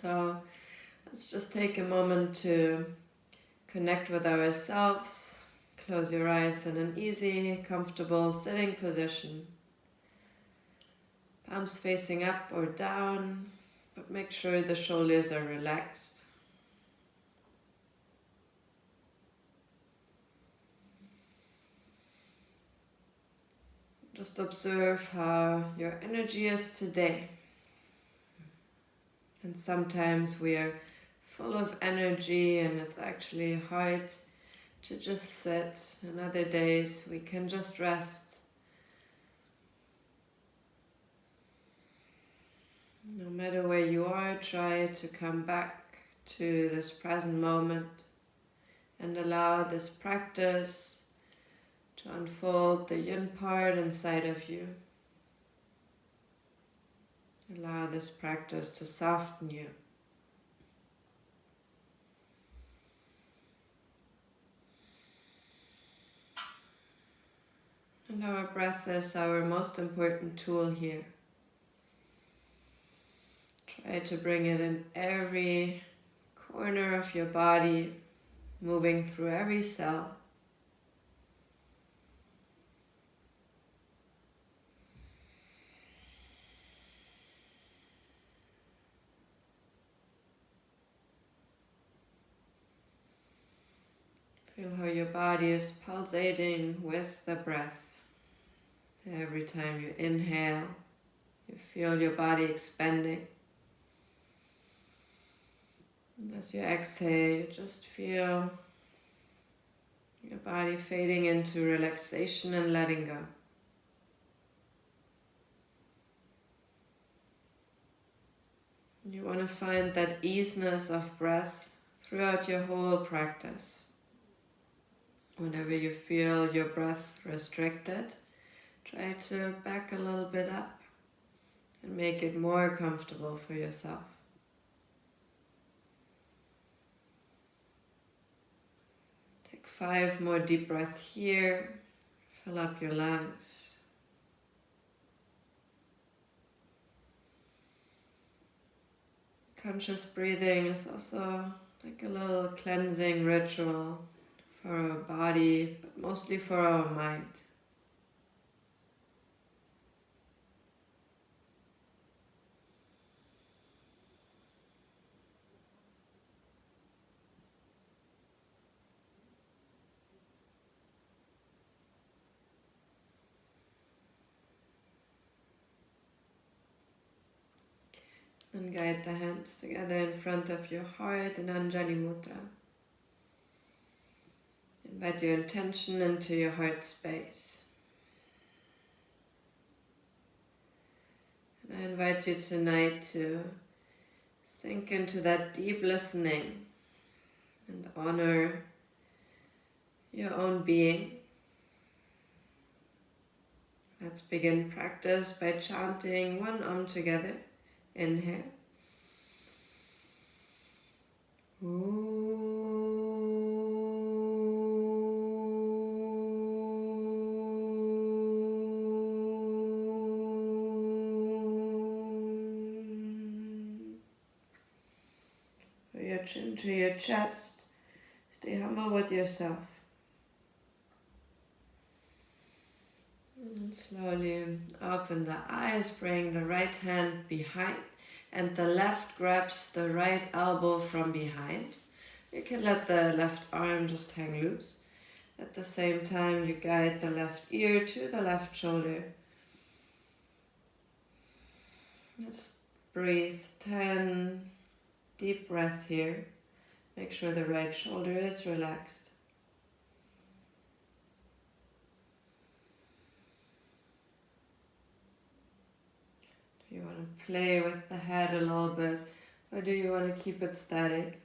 So let's just take a moment to connect with ourselves. Close your eyes in an easy, comfortable sitting position. Palms facing up or down, but make sure the shoulders are relaxed. Just observe how your energy is today. And sometimes we are full of energy and it's actually hard to just sit. And other days we can just rest. No matter where you are, try to come back to this present moment and allow this practice to unfold the yin part inside of you. Allow this practice to soften you. And our breath is our most important tool here. Try to bring it in every corner of your body, moving through every cell. Feel how your body is pulsating with the breath. Every time you inhale, you feel your body expanding. And as you exhale, you just feel your body fading into relaxation and letting go. You want to find that easiness of breath throughout your whole practice. Whenever you feel your breath restricted, try to back a little bit up and make it more comfortable for yourself. Take 5 more deep breaths here. Fill up your lungs. Conscious breathing is also like a little cleansing ritual for our body, but mostly for our mind. Then guide the hands together in front of your heart in Anjali Mudra. Invite your intention into your heart space. And I invite you tonight to sink into that deep listening and honor your own being. Let's begin practice by chanting one Om together. Inhale. Put your chin to your chest. Stay humble with yourself. And slowly open the eyes, bring the right hand behind and the left grabs the right elbow from behind. You can let the left arm just hang loose. At the same time, you guide the left ear to the left shoulder. Just breathe 10 deep breaths here. Make sure the right shoulder is relaxed. Do you want to play with the head a little bit, or do you want to keep it static?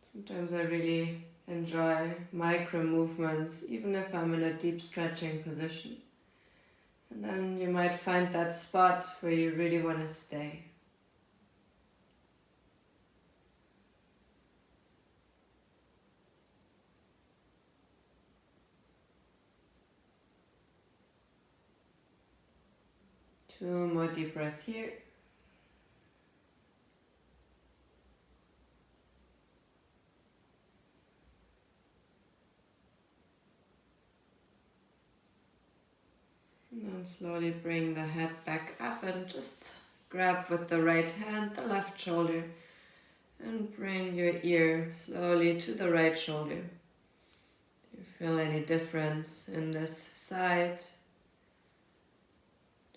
Sometimes I really enjoy micro movements, even if I'm in a deep stretching position. And then you might find that spot where you really want to stay. Two more deep breaths here. And slowly bring the head back up and just grab with the right hand the left shoulder and bring your ear slowly to the right shoulder. Do you feel any difference in this side?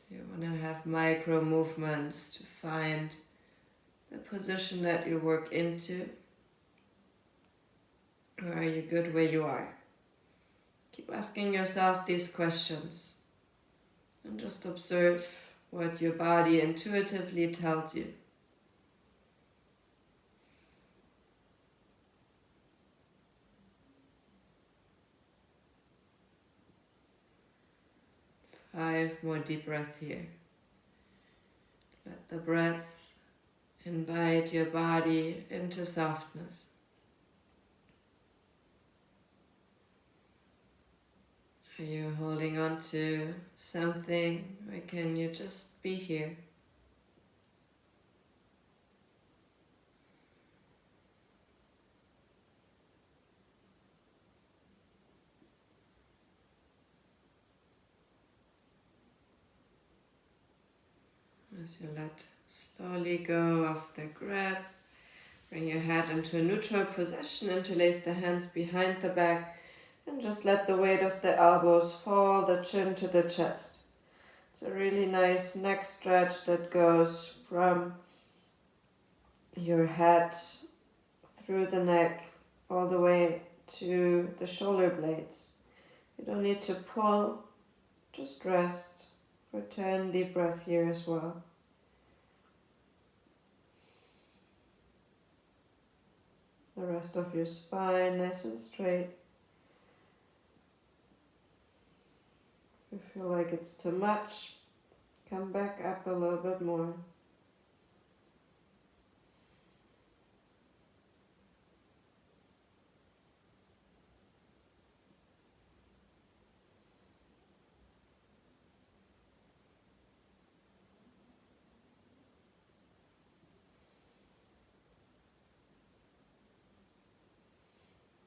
Do you want to have micro movements to find the position that you work into? Or are you good where you are? Keep asking yourself these questions and just observe what your body intuitively tells you. Five more deep breaths here. Let the breath invite your body into softness. Are you holding on to something, or can you just be here? As you let slowly go of the grip, bring your head into a neutral position, interlace the hands behind the back, and just let the weight of the elbows fall, the chin to the chest. It's a really nice neck stretch that goes from your head through the neck all the way to the shoulder blades. You don't need to pull, just rest for 10 deep breaths here as well. The rest of your spine nice and straight. If you feel like it's too much, come back up a little bit more.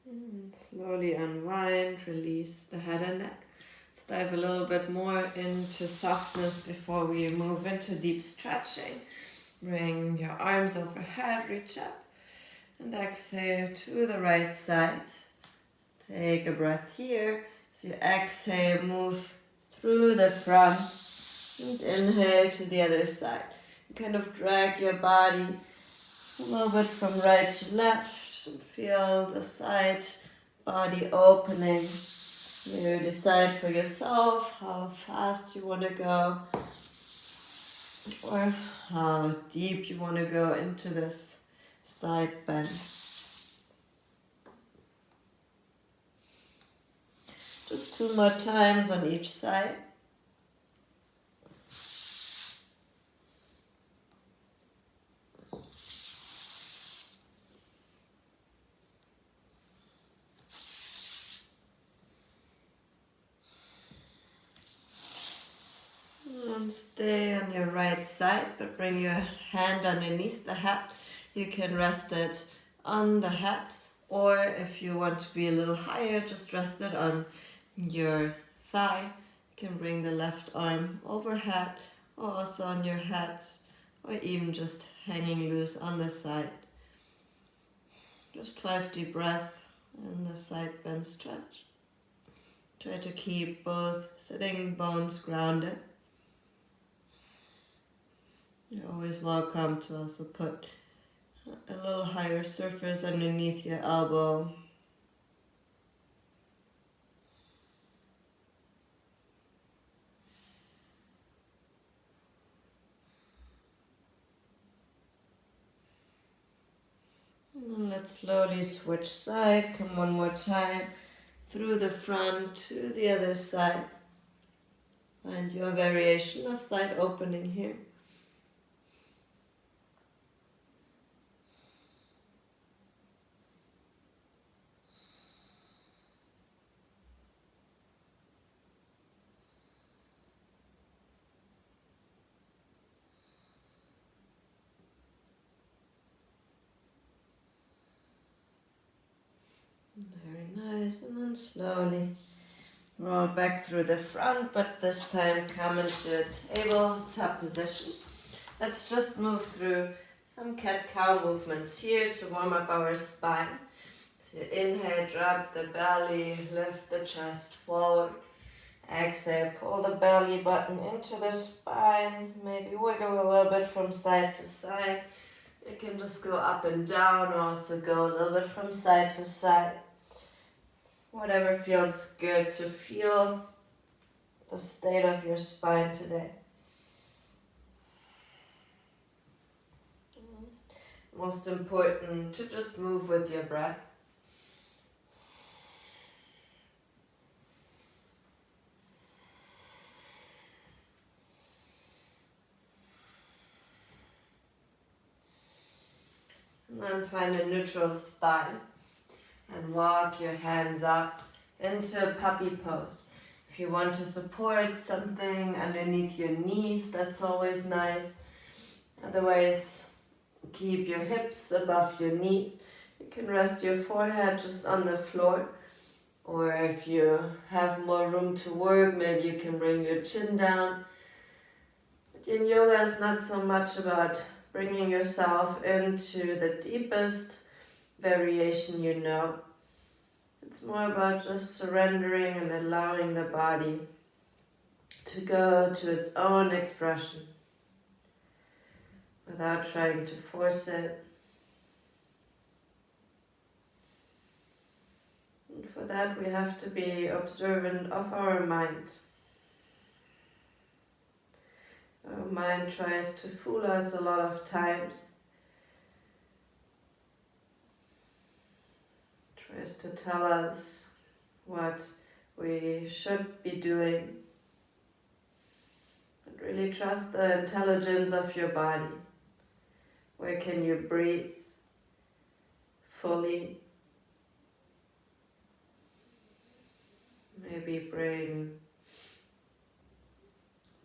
And slowly unwind, release the head and neck. Let's dive a little bit more into softness before we move into deep stretching. Bring your arms overhead, reach up, and exhale to the right side. Take a breath here. As you exhale, move through the front, and inhale to the other side. Kind of drag your body a little bit from right to left, and feel the side body opening. You decide for yourself how fast you want to go or how deep you want to go into this side bend. Just 2 more times on each side. And stay on your right side, but bring your hand underneath the head. You can rest it on the head, or if you want to be a little higher, just rest it on your thigh. You can bring the left arm overhead, or also on your head, or even just hanging loose on the side. Just 5 deep breaths in the side bend stretch. Try to keep both sitting bones grounded. You're always welcome to also put a little higher surface underneath your elbow. And let's slowly switch side. Come one more time through the front to the other side. Find your variation of side opening here. Very nice. And then slowly Roll back through the front, but this time come into a tabletop position. Let's just move through some cat-cow movements here to warm up our spine. So inhale, drop the belly, lift the chest forward. Exhale, pull the belly button into the spine. Maybe wiggle a little bit from side to side. You can just go up and down, or also go a little bit from side to side. Whatever feels good to feel the state of your spine today. Most important to just move with your breath. And then find a neutral spine and walk your hands up into a puppy pose. If you want to support something underneath your knees, that's always nice. Otherwise, keep your hips above your knees. You can rest your forehead just on the floor. Or if you have more room to work, maybe you can bring your chin down. But in yoga, it's not so much about bringing yourself into the deepest variation you know. It's more about just surrendering and allowing the body to go to its own expression without trying to force it. And for that, we have to be observant of our mind. Our mind tries to fool us a lot of times. Tries to tell us what we should be doing. But really trust the intelligence of your body. Where can you breathe fully? Maybe bring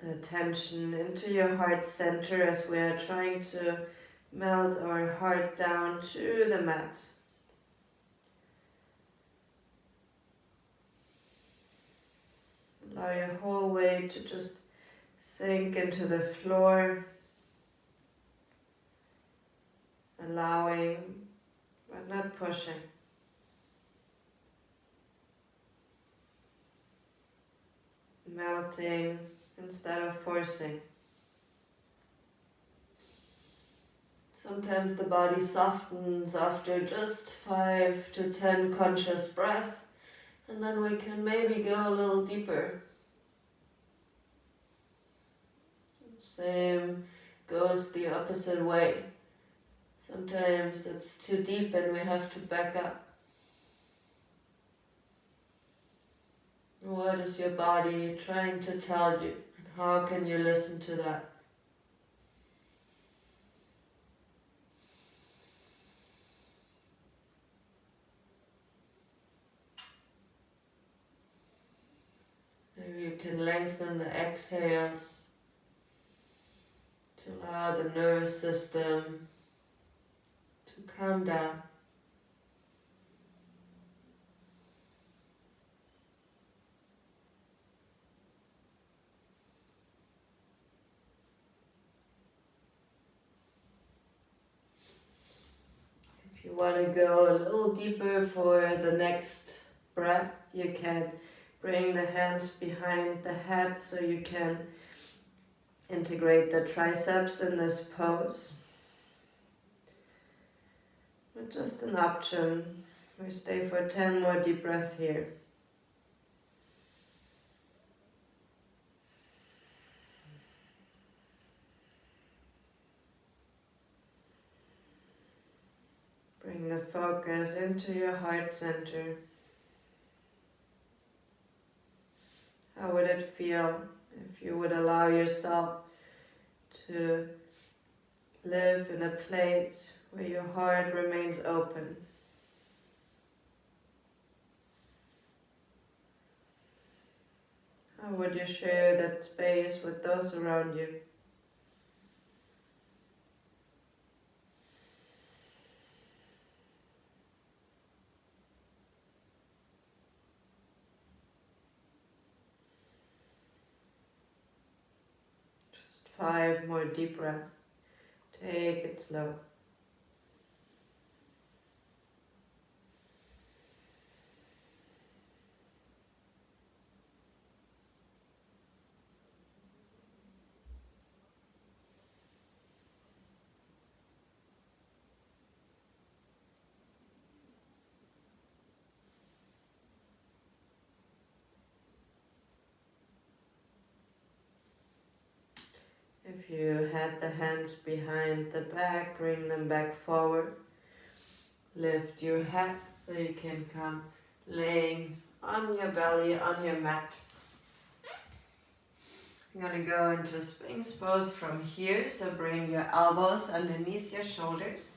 the attention into your heart center as we are trying to melt our heart down to the mat. Allow your whole weight to just sink into the floor, allowing but not pushing. Melting instead of forcing. Sometimes the body softens after just 5 to 10 conscious breaths, and then we can maybe go a little deeper. Same goes the opposite way. Sometimes it's too deep and we have to back up. What is your body trying to tell you? And how can you listen to that? Maybe you can lengthen the exhales to allow the nervous system to calm down. If you want to go a little deeper for the next breath, you can bring the hands behind the head so you can integrate the triceps in this pose. But just an option. We stay for 10 more deep breaths here. Bring the focus into your heart center. How would it feel if you would allow yourself to live in a place where your heart remains open? How would you share that space with those around you? Just 5 more deep breaths. Take it slow. If you had the hands behind the back, bring them back forward. Lift your head so you can come laying on your belly, on your mat. I'm going to go into Sphinx pose from here, so bring your elbows underneath your shoulders.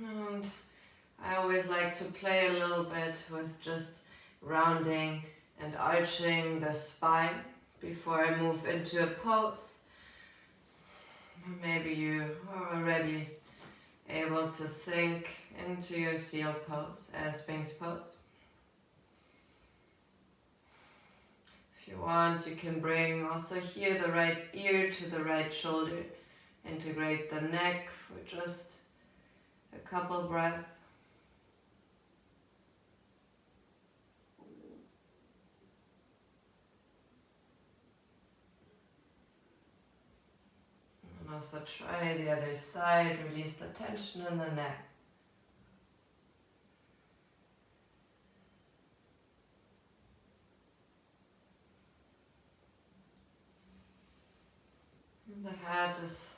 And I always like to play a little bit with just rounding and arching the spine before I move into a pose. Maybe you are already able to sink into your seal pose, Sphinx pose. If you want, you can bring also here the right ear to the right shoulder. Integrate the neck for just a couple breaths. And also try the other side, release the tension in the neck. The head is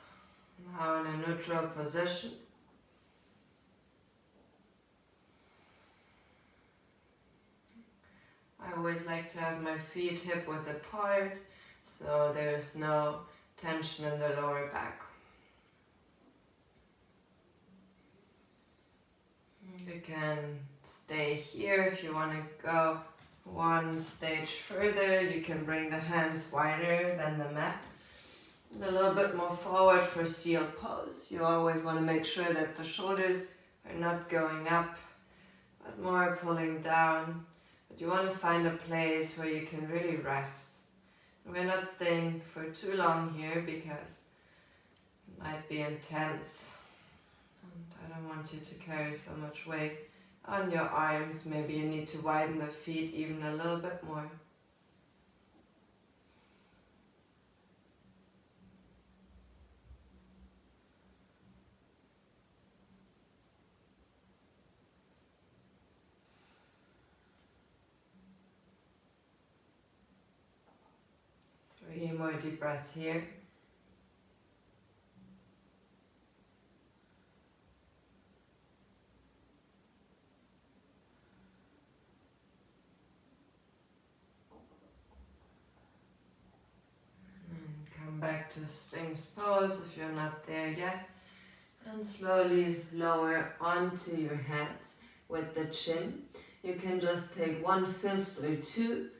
now in a neutral position. I always like to have my feet hip width apart, so there's no tension in the lower back. You can stay here if you want to go one stage further. You can bring the hands wider than the mat. A little bit more forward for seal pose. You always want to make sure that the shoulders are not going up, but more pulling down. But you want to find a place where you can really rest. We're not staying for too long here because it might be intense. And I don't want you to carry so much weight on your arms. Maybe you need to widen the feet even a little bit more. Three more deep breaths here. And come back to Sphinx pose if you're not there yet. And slowly lower onto your hands with the chin. You can just take one fist or two,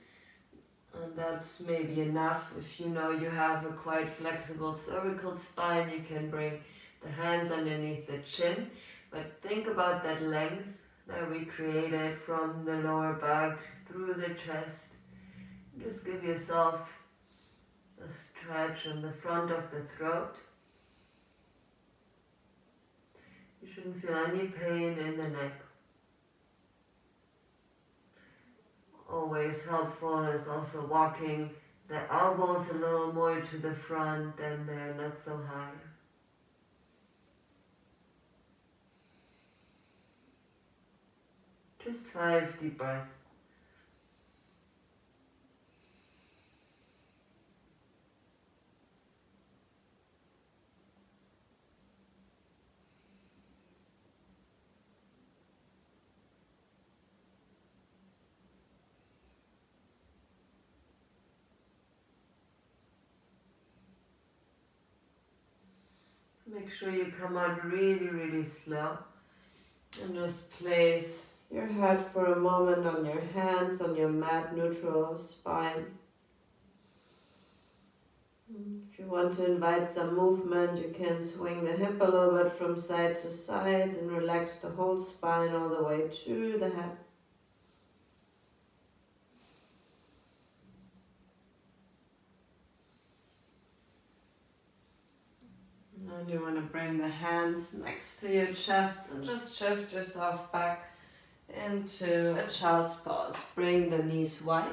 and that's maybe enough. If you know you have a quite flexible cervical spine, you can bring the hands underneath the chin. But think about that length that we created from the lower back through the chest. Just give yourself a stretch in the front of the throat. You shouldn't feel any pain in the neck. Always helpful is also walking the elbows a little more to the front, and they're not so high. Just 5 deep breaths. Make sure you come out really, really slow. And just place your head for a moment on your hands, on your mat, neutral spine. If you want to invite some movement, you can swing the hip a little bit from side to side and relax the whole spine all the way to the head. And you want to bring the hands next to your chest and just shift yourself back into a child's pose. Bring the knees wide.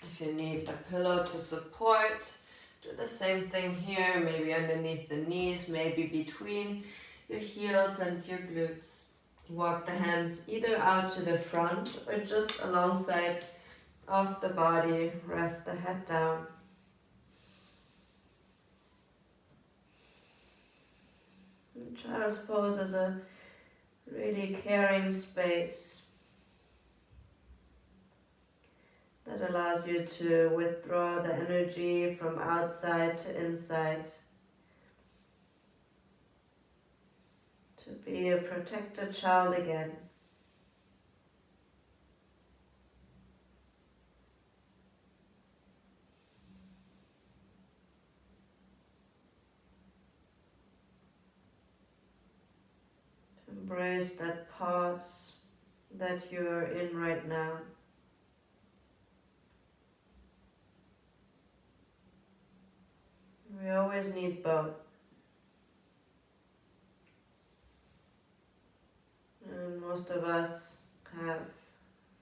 If you need a pillow to support, do the same thing here, maybe underneath the knees, maybe between your heels and your glutes. Walk the hands either out to the front or just alongside of the body. Rest the head down. And child's pose is a really caring space that allows you to withdraw the energy from outside to inside, to be a protected child again. Embrace that pause that you're in right now. We always need both. And most of us have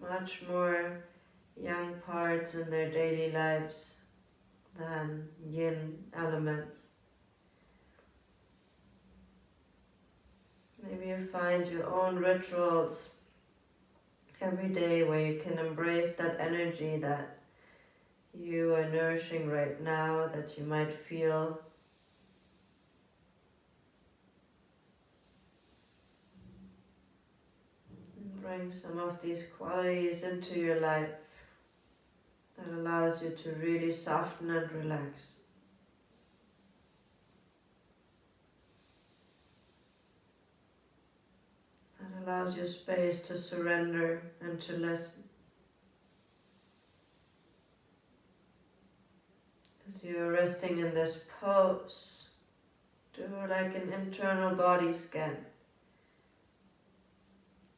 much more yang parts in their daily lives than yin elements. Maybe you find your own rituals every day where you can embrace that energy that you are nourishing right now, that you might feel. And bring some of these qualities into your life that allows you to really soften and relax. That allows you space to surrender and to listen. As you're resting in this pose, do like an internal body scan,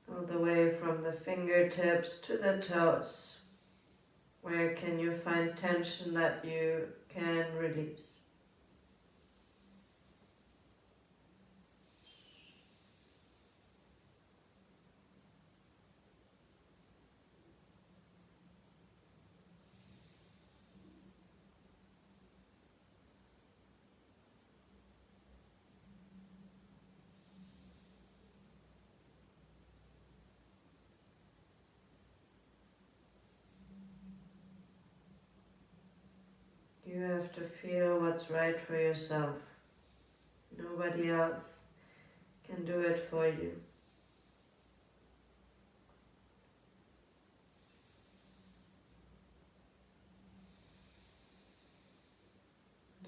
all the way from the fingertips to the toes. Where can you find tension that you can release? You have to feel what's right for yourself. Nobody else can do it for you.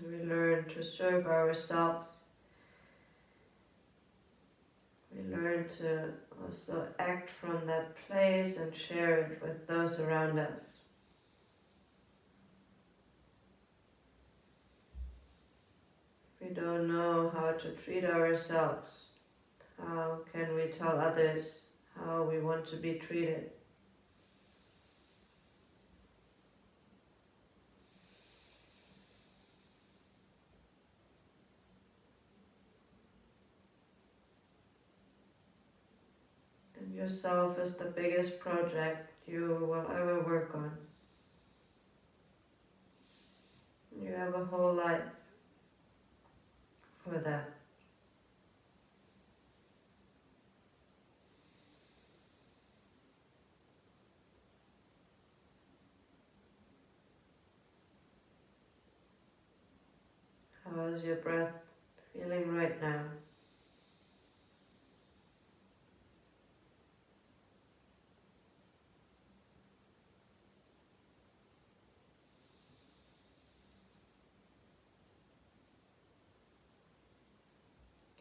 We learn to serve ourselves. We learn to also act from that place and share it with those around us. If we don't know how to treat ourselves, how can we tell others how we want to be treated? And yourself is the biggest project you will ever work on. You have a whole life for that. How is your breath feeling right now?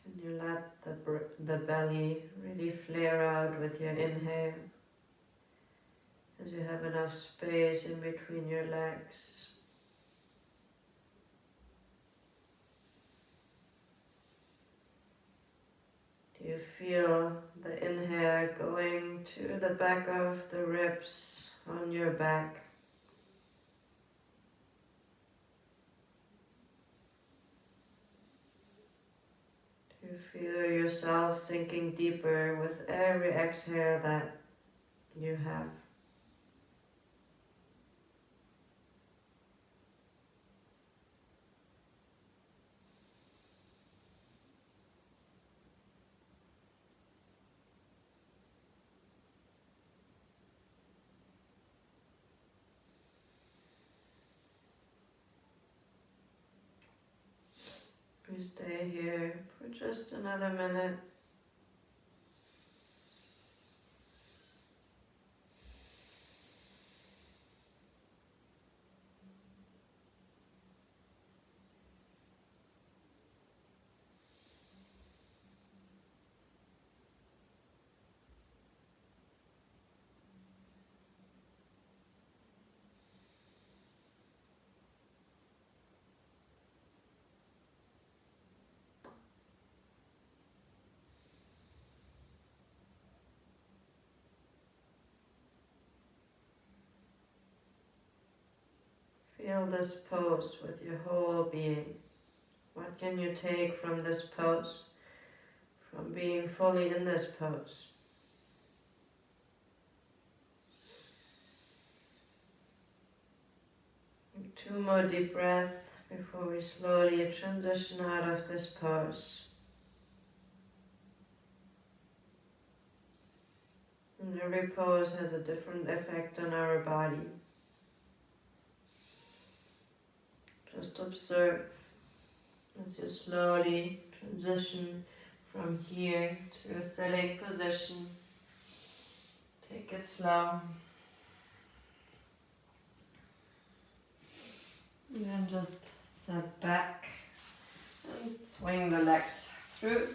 Can you let the belly really flare out with your inhale as you have enough space in between your legs? Do you feel the inhale going to the back of the ribs on your back? feel yourself sinking deeper with every exhale that you have. We stay here for just another minute. Feel this pose with your whole being. What can you take from this pose, from being fully in this pose? And 2 more deep breaths before we slowly transition out of this pose. And every pose has a different effect on our body. Just observe as you slowly transition from here to a sitting position. Take it slow. And then just sit back and swing the legs through.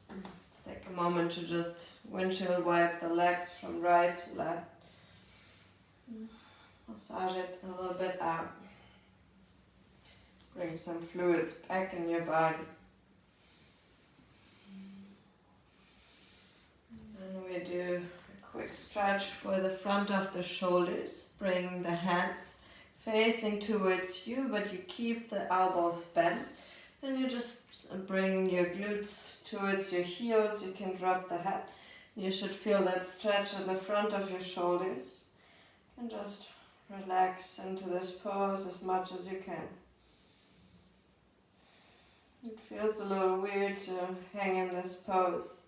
Let's take a moment to just windshield wipe the legs from right to left. Massage it a little bit out. Bring some fluids back in your body. And then we do a quick stretch for the front of the shoulders. Bring the hands facing towards you, but you keep the elbows bent. And you just bring your glutes towards your heels. You can drop the head. You should feel that stretch at the front of your shoulders. And just relax into this pose as much as you can. It feels a little weird to hang in this pose,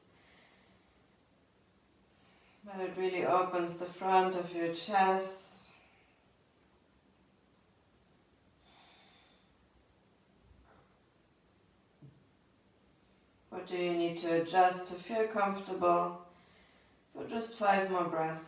but it really opens the front of your chest. What do you need to adjust to feel comfortable for just 5 more breaths?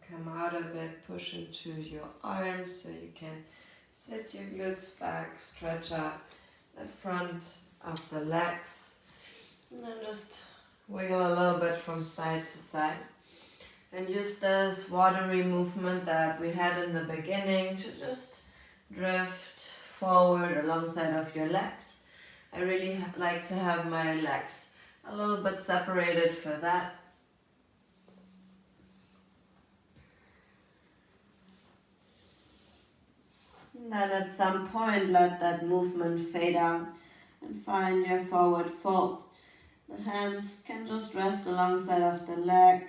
Come out of it, push into your arms so you can sit your glutes back, stretch out the front of the legs, and then just wiggle a little bit from side to side. And use this watery movement that we had in the beginning to just drift forward alongside of your legs. I really like to have my legs a little bit separated for that. And then at some point let that movement fade out and find your forward fold. The hands can just rest alongside of the leg.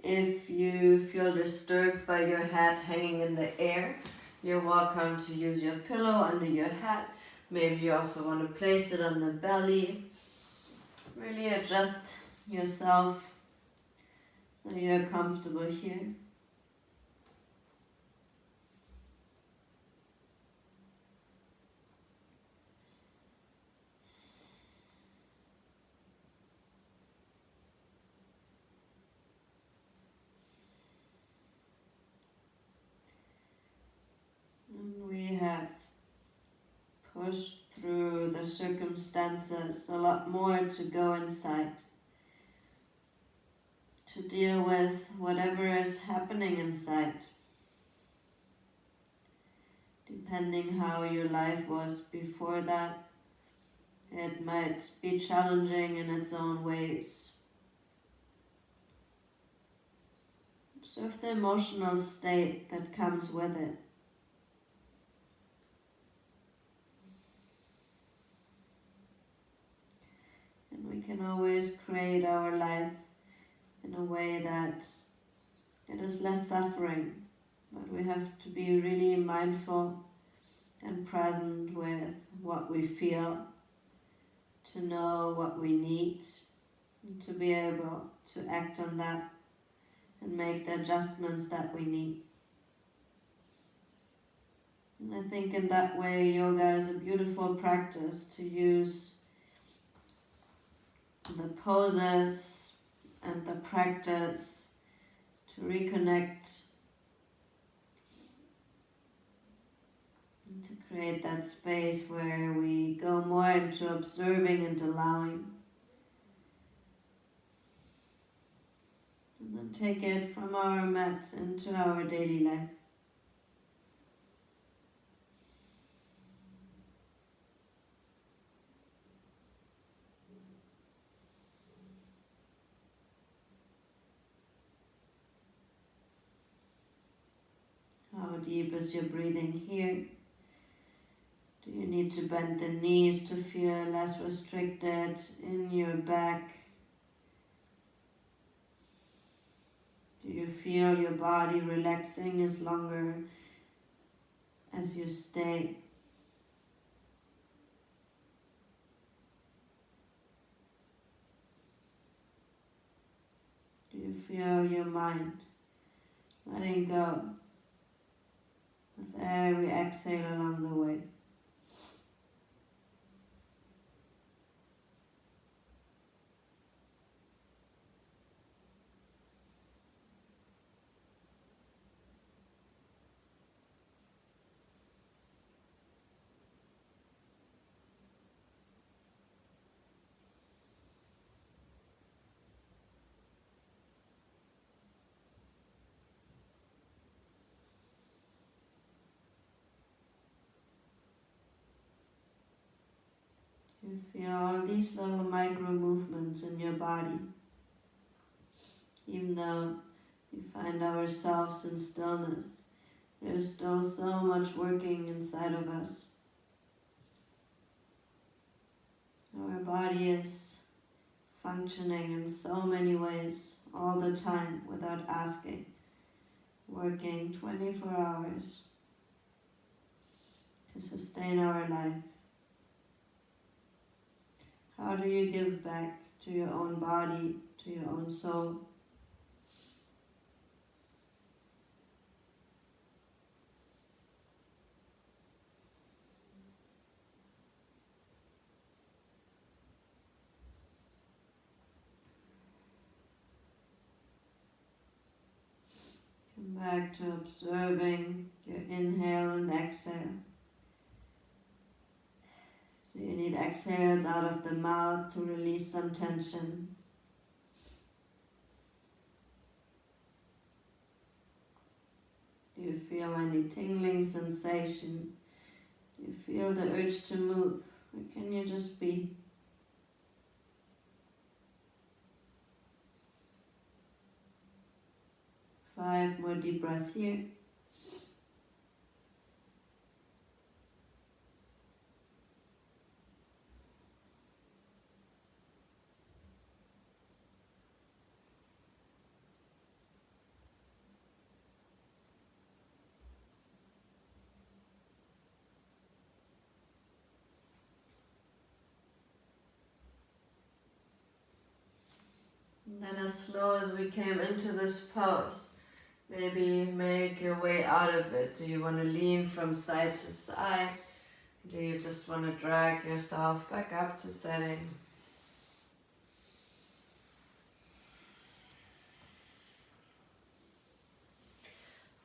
If you feel disturbed by your head hanging in the air, you're welcome to use your pillow under your head. Maybe you also want to place it on the belly. Really adjust yourself so you're comfortable here. We have pushed through the circumstances, a lot more to go inside, to deal with whatever is happening inside. depending how your life was before that. It might be challenging in its own ways. Observe the emotional state that comes with it. And we can always create our life in a way that it is less suffering, but we have to be really mindful and present with what we feel, to know what we need, and to be able to act on that and make the adjustments that we need. And I think in that way yoga is a beautiful practice to use the poses and the practice to reconnect and to create that space where we go more into observing and allowing. And then take it from our mat into our daily life. How deep is your breathing here? Do you need to bend the knees to feel less restricted in your back? Do you feel your body relaxing as longer as you stay? Do you feel your mind letting go with every exhale along the way? You feel all these little micro movements in your body. Even though we find ourselves in stillness, there's still so much working inside of us. Our body is functioning in so many ways all the time without asking, working 24 hours to sustain our life. How do you give back to your own body, to your own soul? Come back to observing your inhale and exhale. Do you need exhales out of the mouth to release some tension? Do you feel any tingling sensation? Do you feel the urge to move? Or can you just be? Five more deep breaths here. And then as slow as we came into this pose, maybe make your way out of it. Do you want to lean from side to side? Do you just want to drag yourself back up to setting?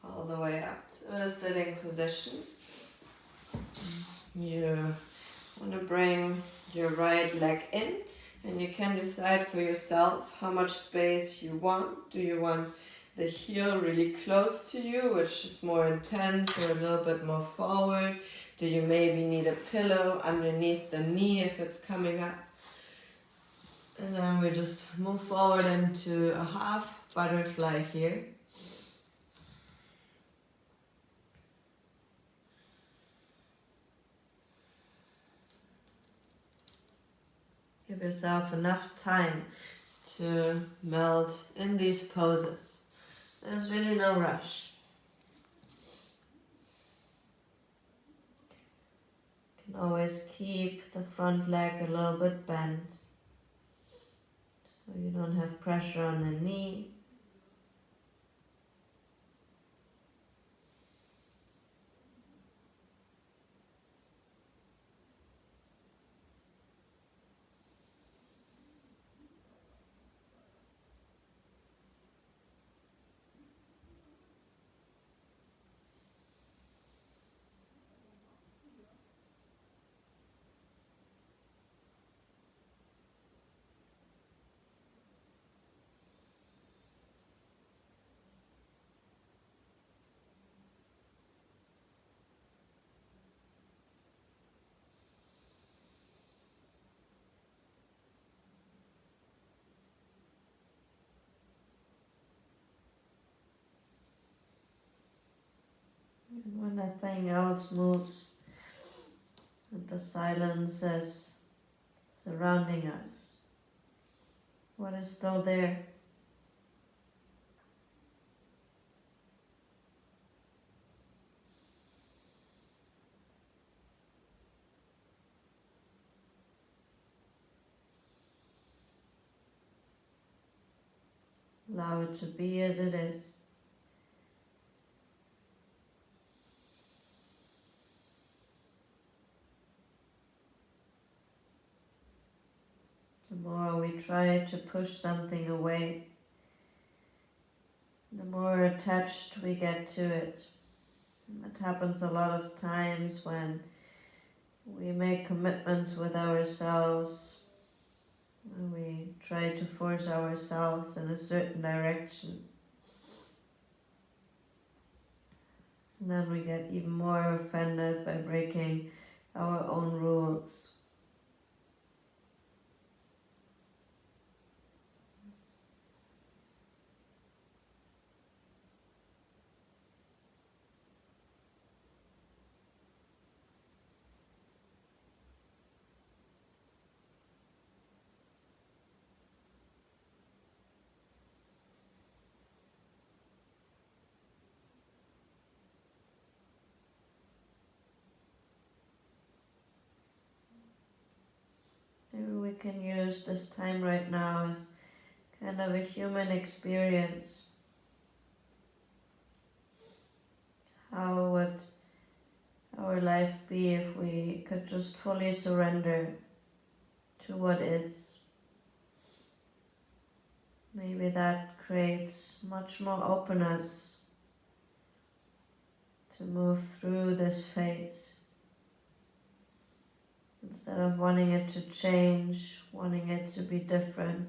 All the way up to a sitting position. You want to bring your right leg in, and you can decide for yourself how much space you want. Do you want the heel really close to you, which is more intense or a little bit more forward? Do you maybe need a pillow underneath the knee if it's coming up? And then we just move forward into a half butterfly here. Give yourself enough time to melt in these poses. There's really no rush. You can always keep the front leg a little bit bent so you don't have pressure on the knee. And when nothing else moves, and the silence is surrounding us, what is still there? Allow it to be as it is. The more we try to push something away, the more attached we get to it. And that happens a lot of times when we make commitments with ourselves, when we try to force ourselves in a certain direction. And then we get even more offended by breaking our own rules. Maybe we can use this time right now as kind of a human experience. How would our life be if we could just fully surrender to what is? Maybe that creates much more openness to move through this phase. Instead of wanting it to change, wanting it to be different.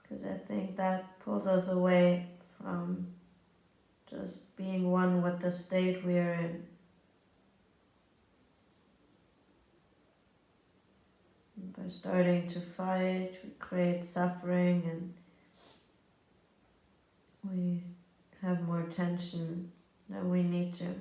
Because I think that pulls us away from just being one with the state we are in. And by starting to fight, we create suffering and we have more tension than we need to.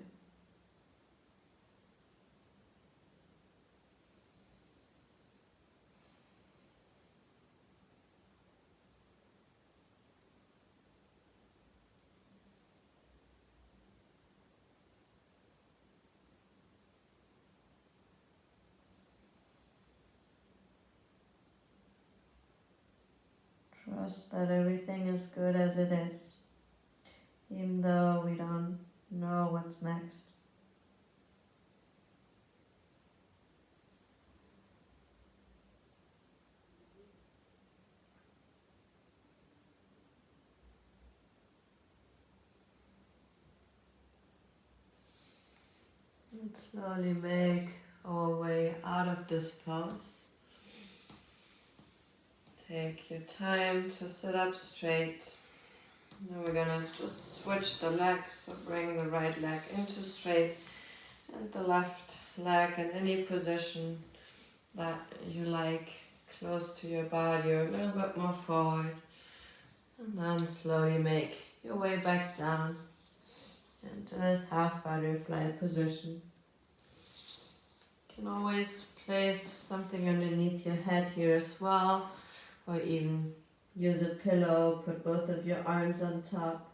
Trust that everything is good as it is, even though we don't know what's next. And slowly make our way out of this pose Take your time to sit up straight. Now we're gonna just switch the legs, so bring the right leg into straight and the left leg in any position that you like, close to your body or a little bit more forward. And then slowly make your way back down into this half butterfly position. You can always place something underneath your head here as well, or even use a pillow, put both of your arms on top.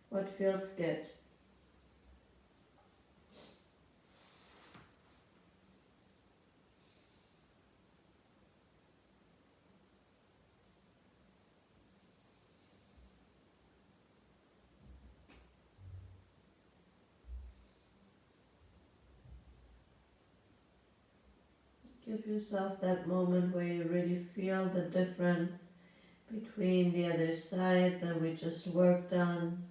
What feels good? Give yourself that moment where you really feel the difference between the other side that we just worked on.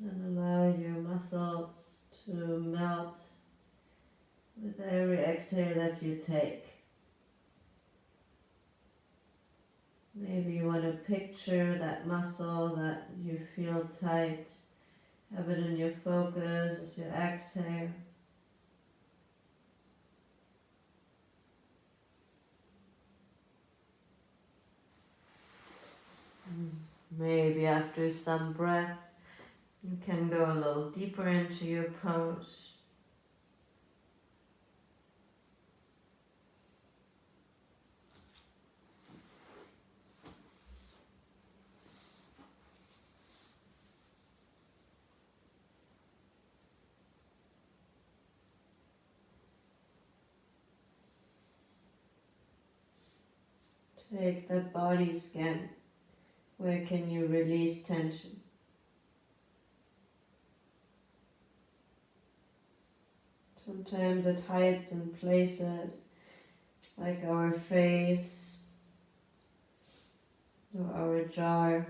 And allow your muscles to melt with every exhale that you take. Maybe you want to picture that muscle that you feel tight. Have it in your focus as you exhale. Maybe after some breath, you can go a little deeper into your pose. Take that body scan. Where can you release tension? Sometimes it hides in places like our face or our jaw.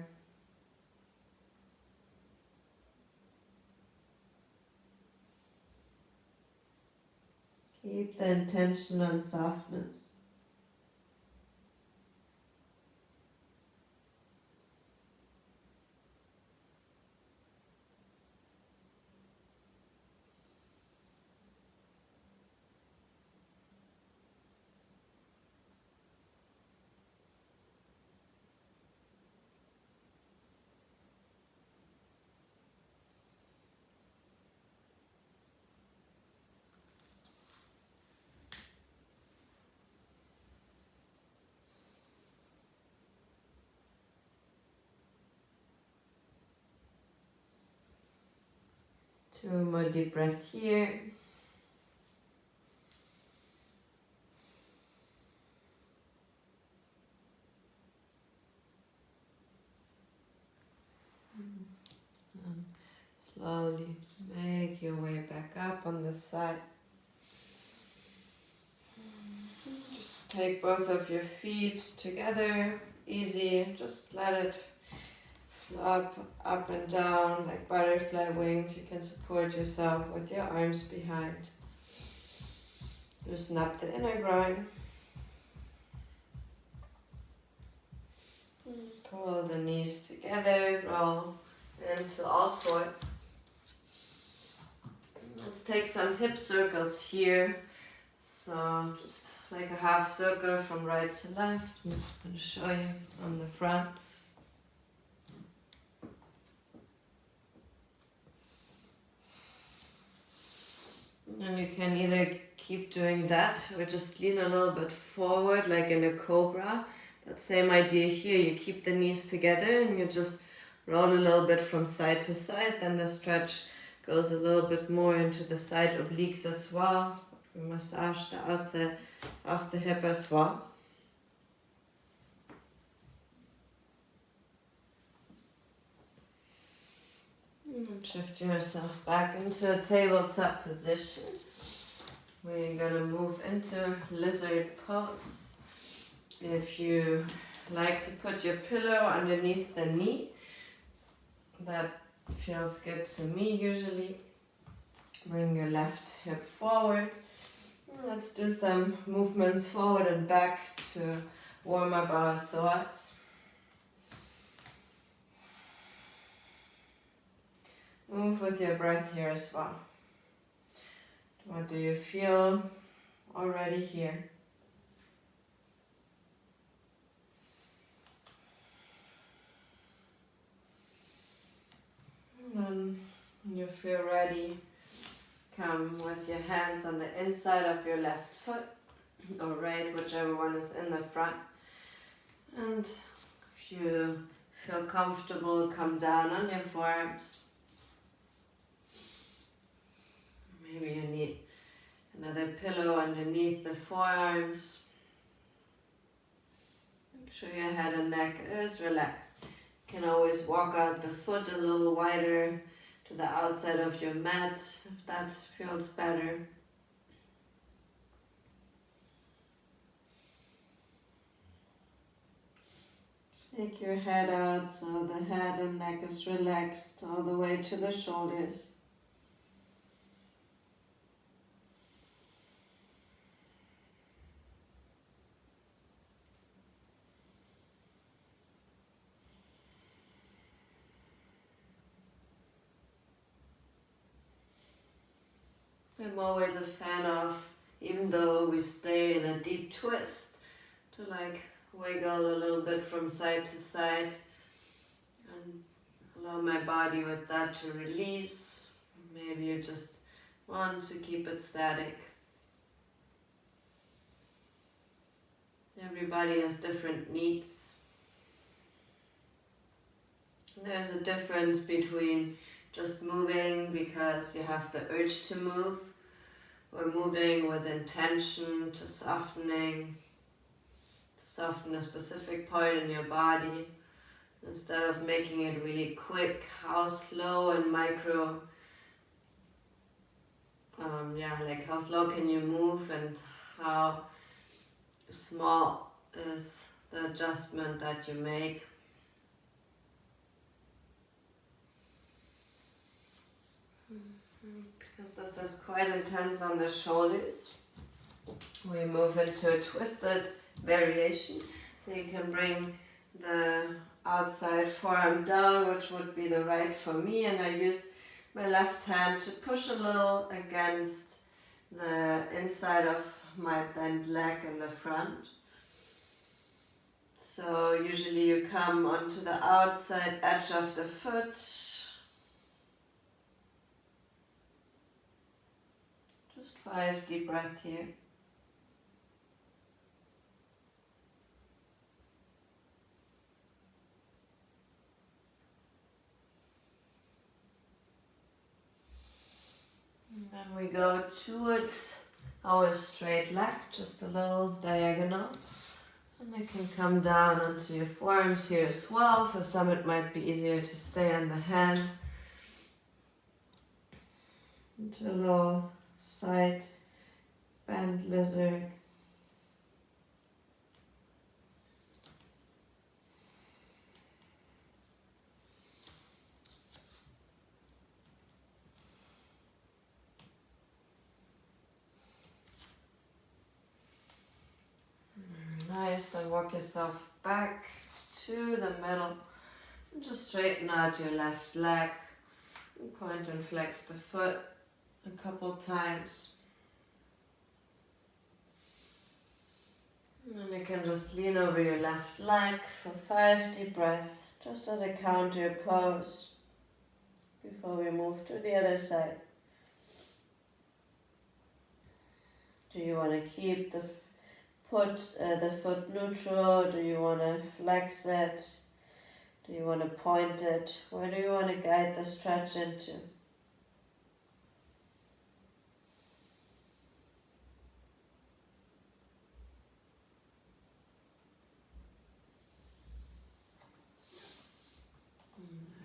Keep the intention on softness. Two more deep breaths here. And slowly make your way back up on this side. Just take both of your feet together, easy. Just let it flop up and down like butterfly wings. You can support yourself with your arms behind. Loosen up the inner groin. Pull the knees together, roll into all fours. Let's take some hip circles here. So just like a half circle from right to left. I'm just going to show you on the front. And you can either keep doing that or just lean a little bit forward like in a cobra. That same idea here, you keep the knees together and you just roll a little bit from side to side. Then the stretch goes a little bit more into the side obliques as well. We massage the outside of the hip as well. And shift yourself back into a tabletop position. We're gonna move into lizard pose. If you like to put your pillow underneath the knee, that feels good to me usually. Bring your left hip forward. Let's do some movements forward and back to warm up our psoas. Move with your breath here as well. What do you feel already here? And then when you feel ready, come with your hands on the inside of your left foot or right, whichever one is in the front. And if you feel comfortable, come down on your forearms. Maybe you need another pillow underneath the forearms. Make sure your head and neck is relaxed. You can always walk out the foot a little wider to the outside of your mat if that feels better. Take your head out so the head and neck is relaxed all the way to the shoulders. I'm always a fan of, even though we stay in a deep twist, to like wiggle a little bit from side to side and allow my body with that to release. Maybe you just want to keep it static. Everybody has different needs. There's a difference between just moving because you have the urge to move, or moving with intention to soften a specific part in your body. Instead of making it really quick, how slow and micro, like how slow can you move and how small is the adjustment that you make. Because this is quite intense on the shoulders, we move into a twisted variation. So you can bring the outside forearm down, which would be the right for me, and I use my left hand to push a little against the inside of my bent leg in the front. So usually you come onto the outside edge of the foot. Just 5 deep breaths here. And then we go towards our straight leg, just a little diagonal. And you can come down onto your forearms here as well. For some it might be easier to stay on the hands. Into a little side bend lizard. Very nice. Then walk yourself back to the middle and just straighten out your left leg and point and flex the foot a couple times. And you can just lean over your left leg for 5 deep breaths, just as a counter pose before we move to the other side. Do you want to keep the foot neutral? Do you want to flex it? Do you want to point it? Where do you want to guide the stretch into?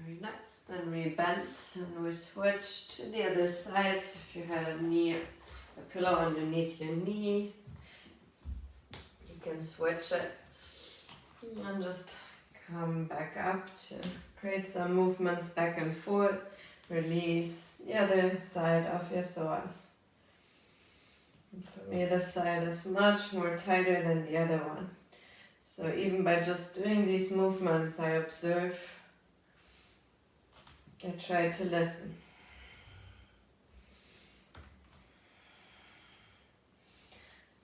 Very nice. Then we bend and we switch to the other side. If you had a pillow underneath your knee, you can switch it and just come back up to create some movements back and forth. Release the other side of your psoas. And for me, this side is much more tighter than the other one. So even by just doing these movements, I observe, I try to listen.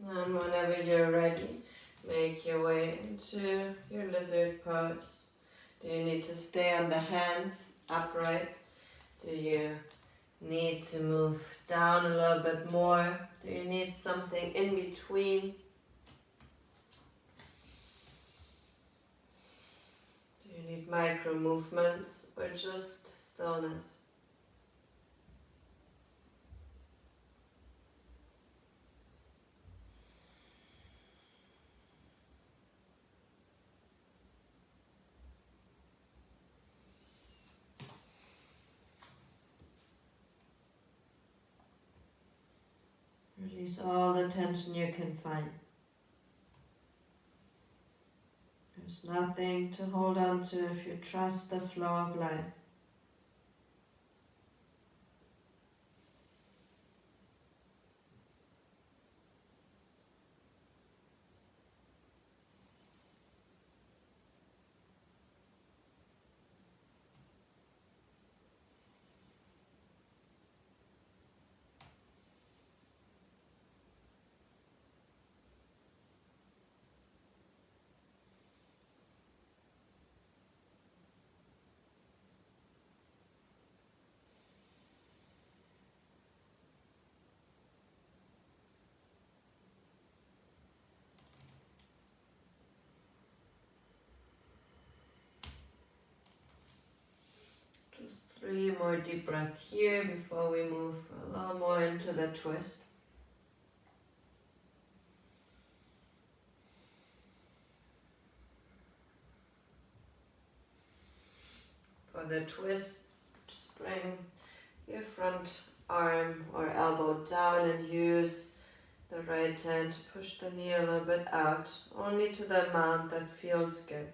And whenever you're ready, make your way into your lizard pose. Do you need to stay on the hands upright? Do you need to move down a little bit more? Do you need something in between? Do you need micro movements or just stillness? Release all the tension you can find. There's nothing to hold on to if you trust the flow of life. Just 3 more deep breaths here before we move a little more into the twist. For the twist, just bring your front arm or elbow down and use the right hand to push the knee a little bit out, only to the amount that feels good.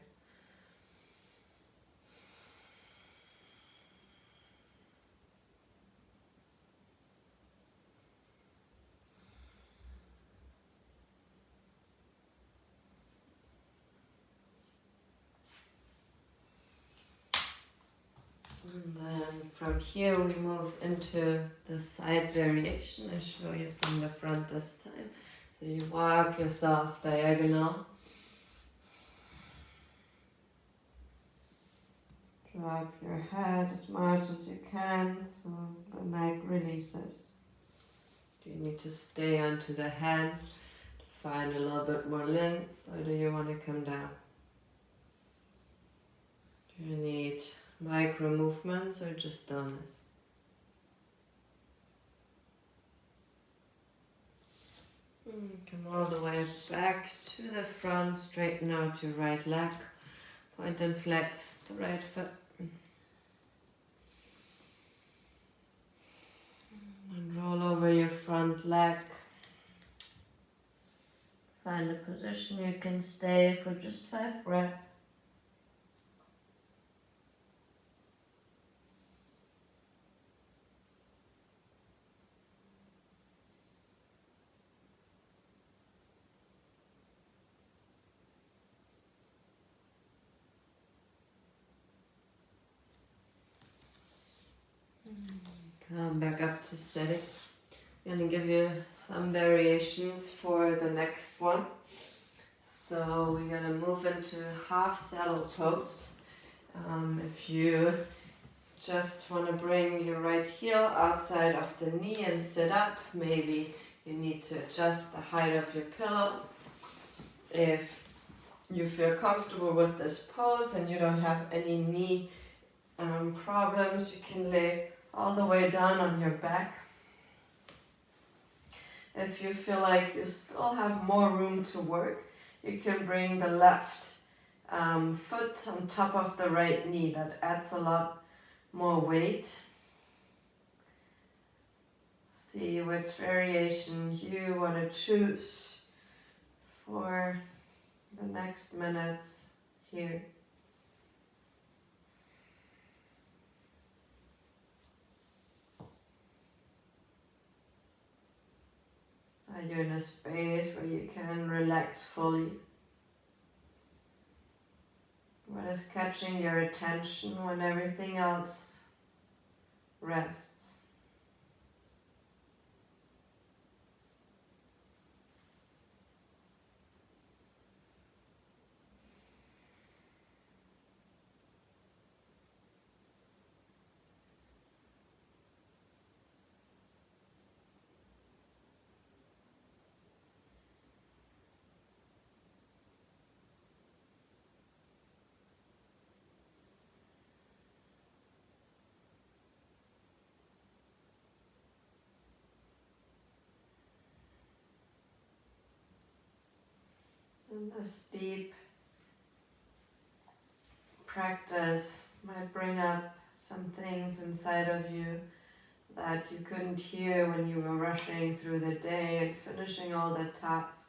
And then from here we move into the side variation. I show you from the front this time. So you walk yourself diagonal. Drop your head as much as you can so the neck releases. Do you need to stay onto the hands to find a little bit more length, or do you want to come down? Do you need micro movements or just stillness? Come all the way back to the front, straighten out your right leg, point and flex the right foot. And roll over your front leg. Find a position you can stay for just 5 breaths. Come back up to steady. I'm going to give you some variations for the next one. So we're going to move into half saddle pose. If you just want to bring your right heel outside of the knee and sit up, maybe you need to adjust the height of your pillow. If you feel comfortable with this pose and you don't have any knee problems, you can lay all the way down on your back. If you feel like you still have more room to work, you can bring the left foot on top of the right knee. That adds a lot more weight. See which variation you want to choose for the next minutes here. Are you in a space where you can relax fully? What is catching your attention when everything else rests? And this deep practice might bring up some things inside of you that you couldn't hear when you were rushing through the day and finishing all the tasks.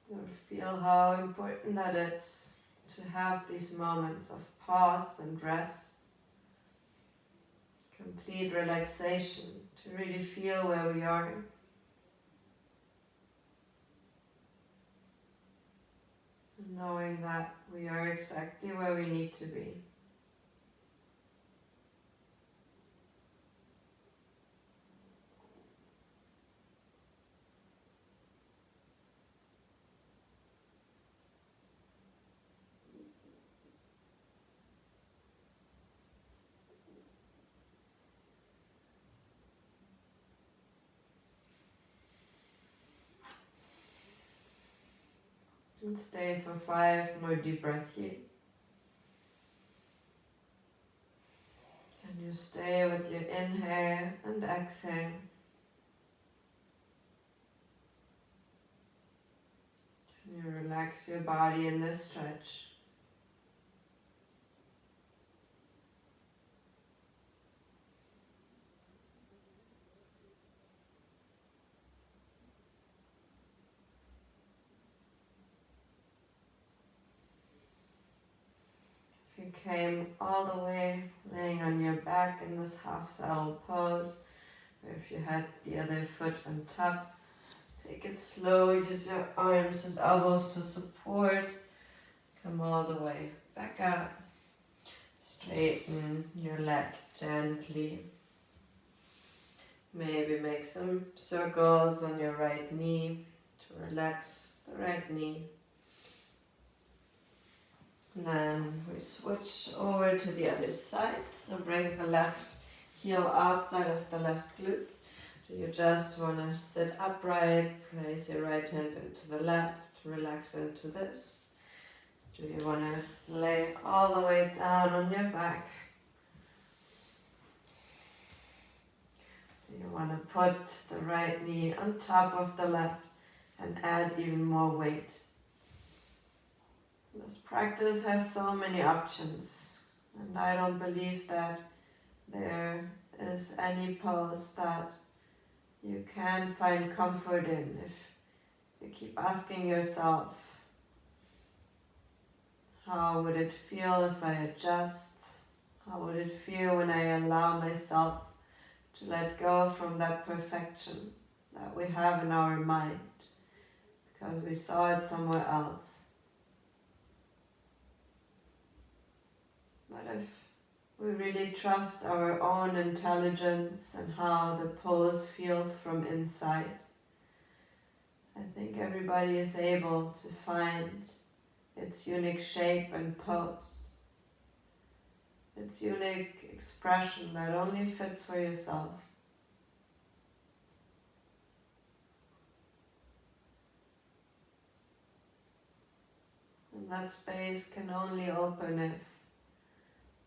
So feel how important that is to have these moments of pause and rest, complete relaxation, to really feel where we are. Knowing that we are exactly where we need to be. And stay for 5 more deep breaths here. Can you stay with your inhale and exhale? Can you relax your body in this stretch? If you came all the way laying on your back in this half saddle pose, or if you had the other foot on top, take it slow, use your arms and elbows to support. Come all the way back up. Straighten your leg gently. Maybe make some circles on your right knee to relax the right knee. And then we switch over to the other side. So bring the left heel outside of the left glute. Do you just want to sit upright, place your right hand into the left, relax into this? Do you want to lay all the way down on your back? Do you want to put the right knee on top of the left and add even more weight? This practice has so many options, and I don't believe that there is any pose that you can find comfort in if you keep asking yourself, how would it feel if I adjust? How would it feel when I allow myself to let go from that perfection that we have in our mind because we saw it somewhere else? But if we really trust our own intelligence and how the pose feels from inside, I think everybody is able to find its unique shape and pose, its unique expression that only fits for yourself. And that space can only open if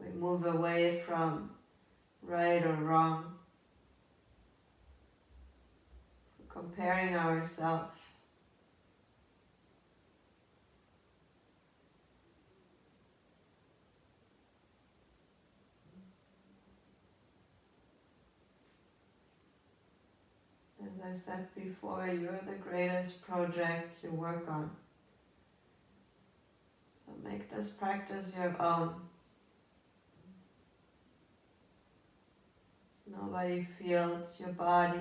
we move away from right or wrong, comparing ourselves. As I said before, you're the greatest project you work on. So make this practice your own. Nobody feels your body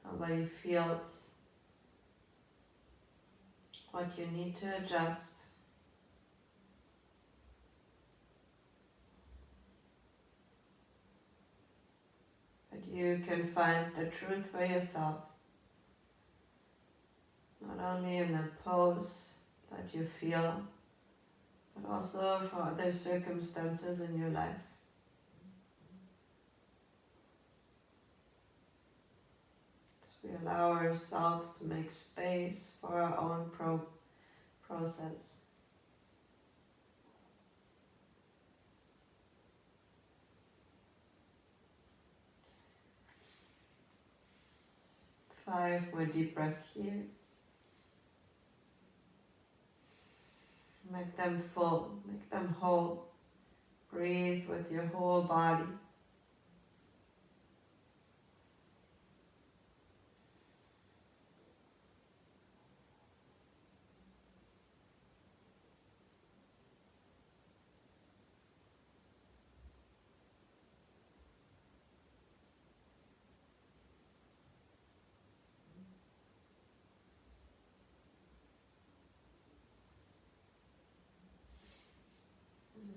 how body feels, what you need to adjust. But you can find the truth for yourself, not only in the pose that you feel, but also for other circumstances in your life. We allow ourselves to make space for our own process. Five more deep breaths here. Make them full, make them whole. Breathe with your whole body.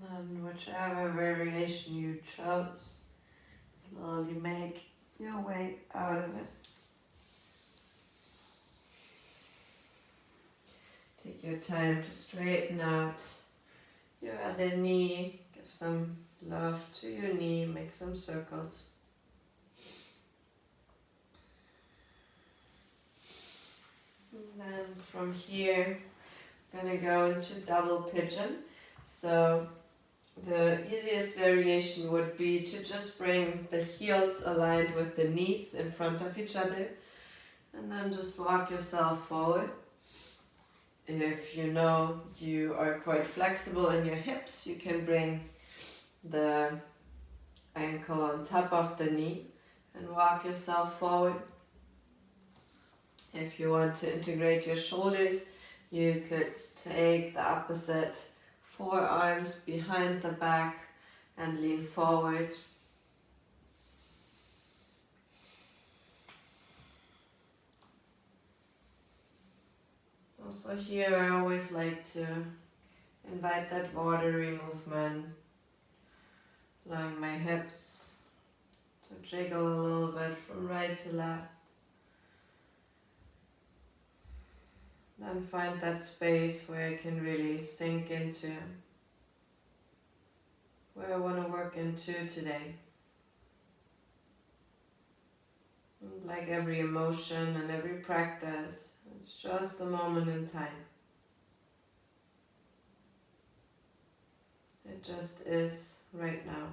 And then whichever variation you chose, slowly make your way out of it. Take your time to straighten out your other knee. Give some love to your knee. Make some circles. And then from here, I'm gonna go into double pigeon. So the easiest variation would be to just bring the heels aligned with the knees in front of each other, and then just walk yourself forward. If you know you are quite flexible in your hips, you can bring the ankle on top of the knee and walk yourself forward. If you want to integrate your shoulders, you could take the opposite forearms behind the back and lean forward. Also here I always like to invite that watery movement, allowing my hips to jiggle a little bit from right to left. Then find that space where I can really sink into where I want to work into today. And like every emotion and every practice, it's just a moment in time. It just is right now.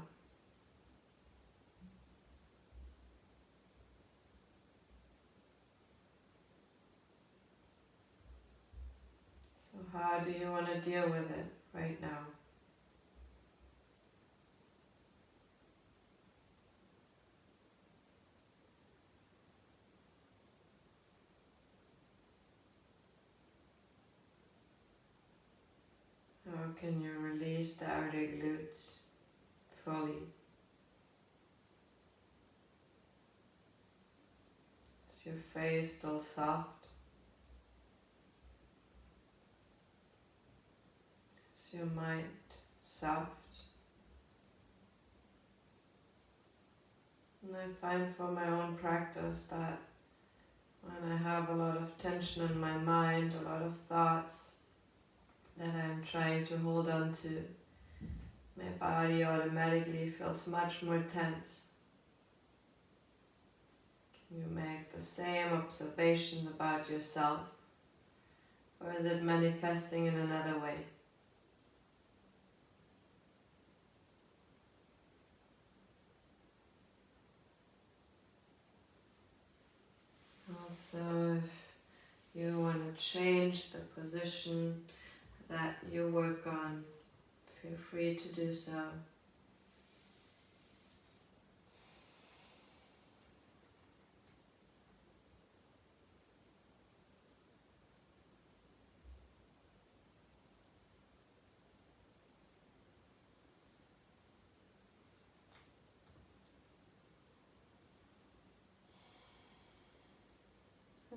So how do you want to deal with it right now? How can you release the outer glutes fully? Is your face still soft? Is your mind soft? And I find for my own practice that when I have a lot of tension in my mind, a lot of thoughts that I'm trying to hold on to, my body automatically feels much more tense. Can you make the same observations about yourself, or is it manifesting in another way? Also, if you want to change the position that you work on, feel free to do so.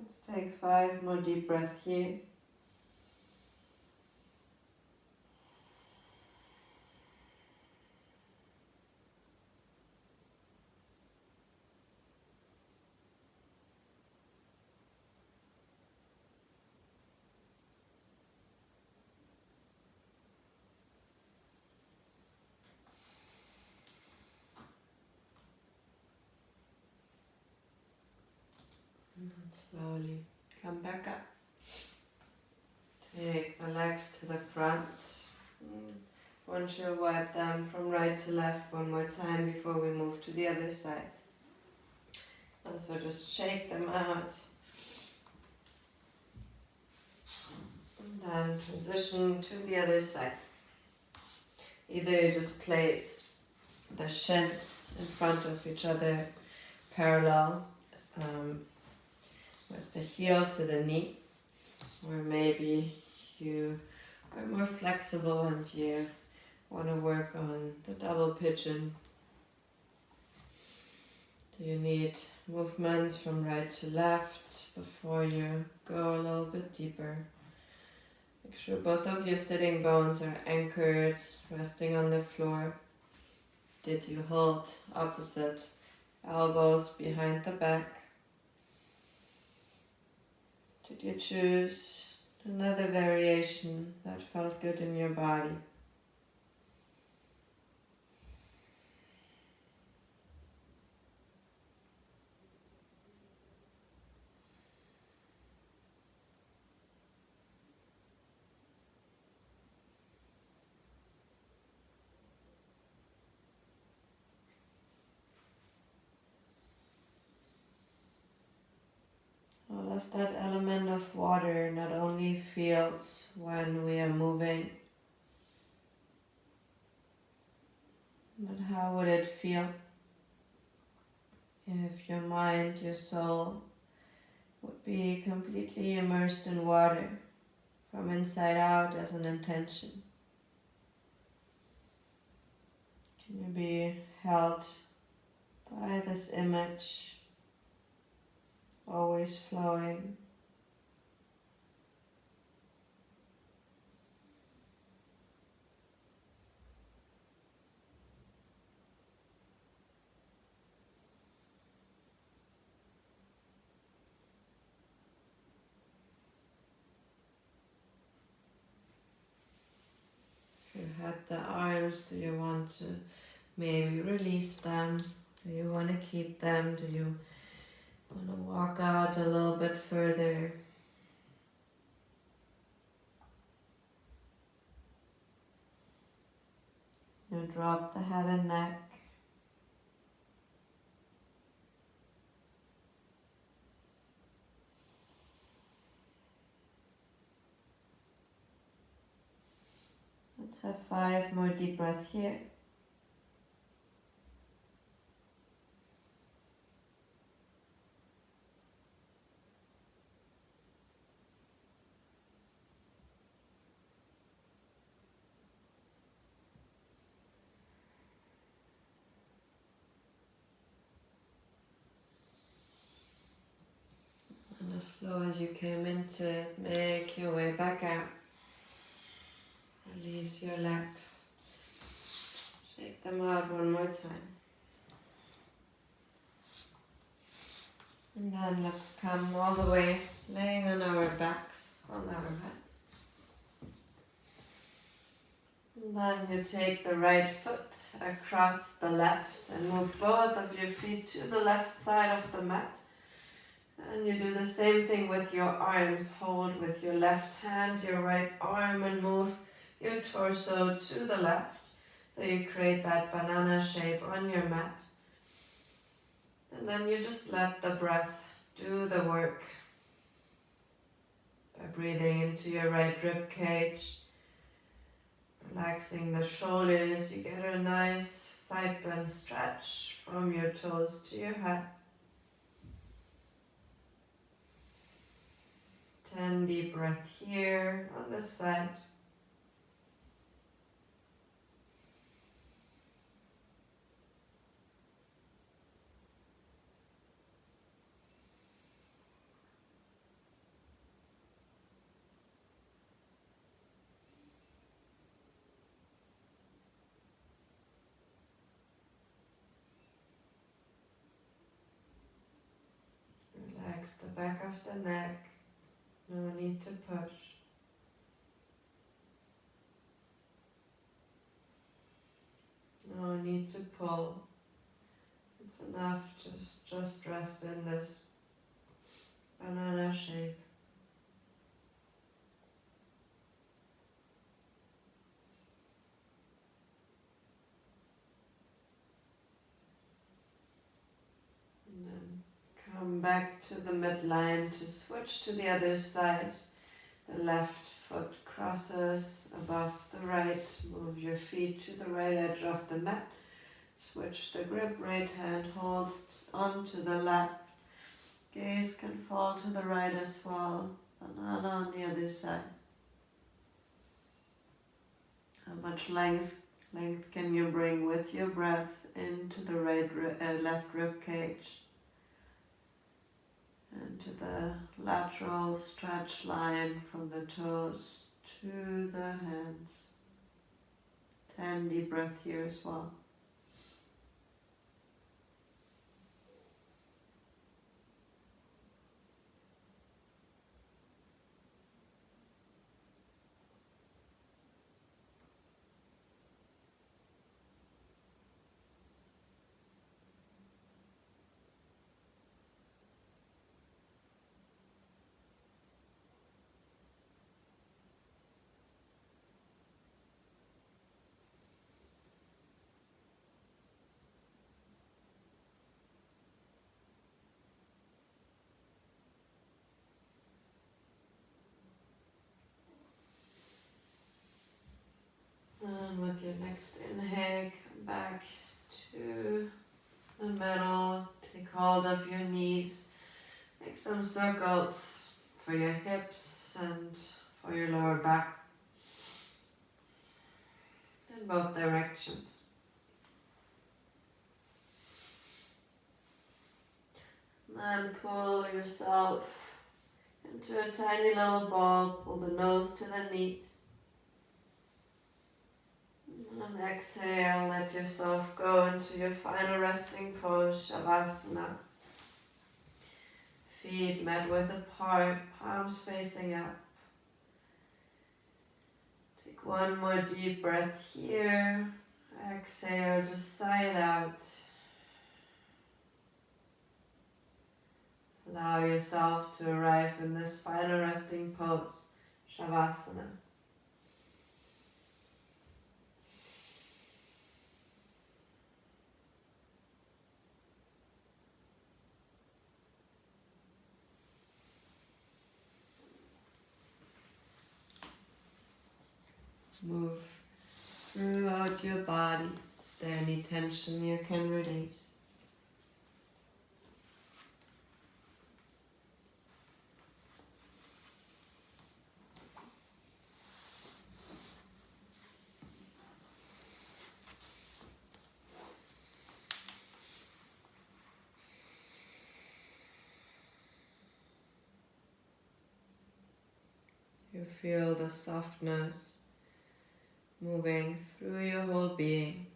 Let's take 5 more deep breaths here. And slowly come back up. Take the legs to the front. Once you wipe them from right to left one more time before we move to the other side. Also just shake them out. And then transition to the other side. Either you just place the shins in front of each other parallel with the heel to the knee, or maybe you are more flexible and you want to work on the double pigeon. Do you need movements from right to left before you go a little bit deeper? Make sure both of your sitting bones are anchored, resting on the floor. Did you hold opposite elbows behind the back? Did you choose another variation that felt good in your body? All of that element of water not only feels when we are moving, but how would it feel if your mind, your soul would be completely immersed in water from inside out as an intention? Can you be held by this image, always flowing? If you had the arms, do you want to maybe release them? Do you want to keep them? Do you want to walk out a little bit further? You drop the head and neck. Let's have 5 more deep breaths here. And as slow as you came into it, make your way back out. Release your legs. Shake them out one more time. And then let's come all the way, laying on our backs on our mat. And then you take the right foot across the left and move both of your feet to the left side of the mat. And you do the same thing with your arms. Hold with your left hand your right arm and move your torso to the left. So you create that banana shape on your mat. And then you just let the breath do the work. By breathing into your right rib cage, relaxing the shoulders, you get a nice side bend stretch from your toes to your head. 10 deep breaths here on this side. relax the back of the neck. No need to push. No need to pull. It's enough to just rest in this banana shape. And then come back to the midline to switch to the other side. The left foot crosses above the right. Move your feet to the right edge of the mat. Switch the grip. Right hand holds onto the left. Gaze can fall to the right as well. Banana on the other side. How much length can you bring with your breath into the left rib cage? And to the lateral stretch line from the toes to the hands. 10 deep breaths here as well. And with your next inhale, come back to the middle. Take hold of your knees. Make some circles for your hips and for your lower back in both directions. Then pull yourself into a tiny little ball. Pull the nose to the knees. And exhale, let yourself go into your final resting pose, Shavasana. Feet mat width apart, palms facing up. Take one more deep breath here. Exhale, just sigh it out. Allow yourself to arrive in this final resting pose, Shavasana. Move throughout your body. Is there any tension you can release? You feel the softness moving through your whole being.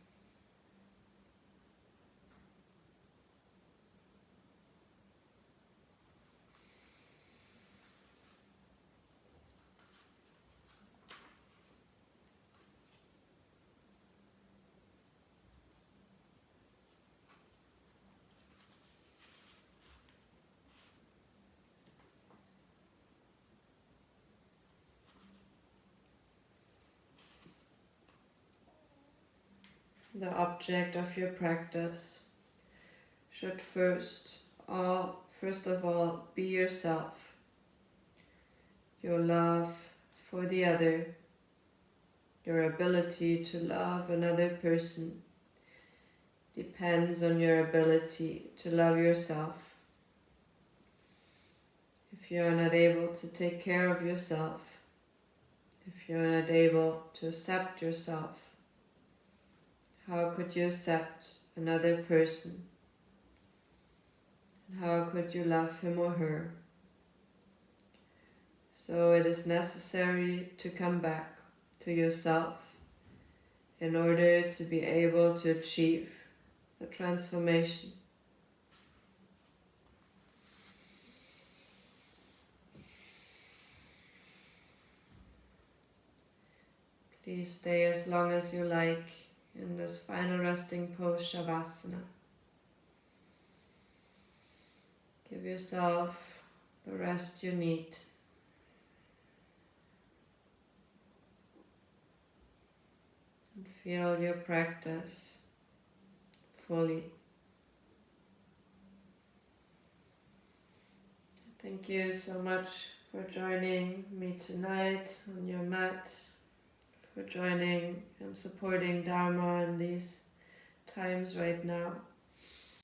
The object of your practice should first of all be yourself. Your love for the other, your ability to love another person depends on your ability to love yourself. If you're not able to take care of yourself, if you're not able to accept yourself, how could you accept another person? And how could you love him or her? So it is necessary to come back to yourself in order to be able to achieve the transformation. Please stay as long as you like in this final resting pose, Shavasana. Give yourself the rest you need. And feel your practice fully. Thank you so much for joining me tonight on your mat, for joining and supporting Dharma in these times right now.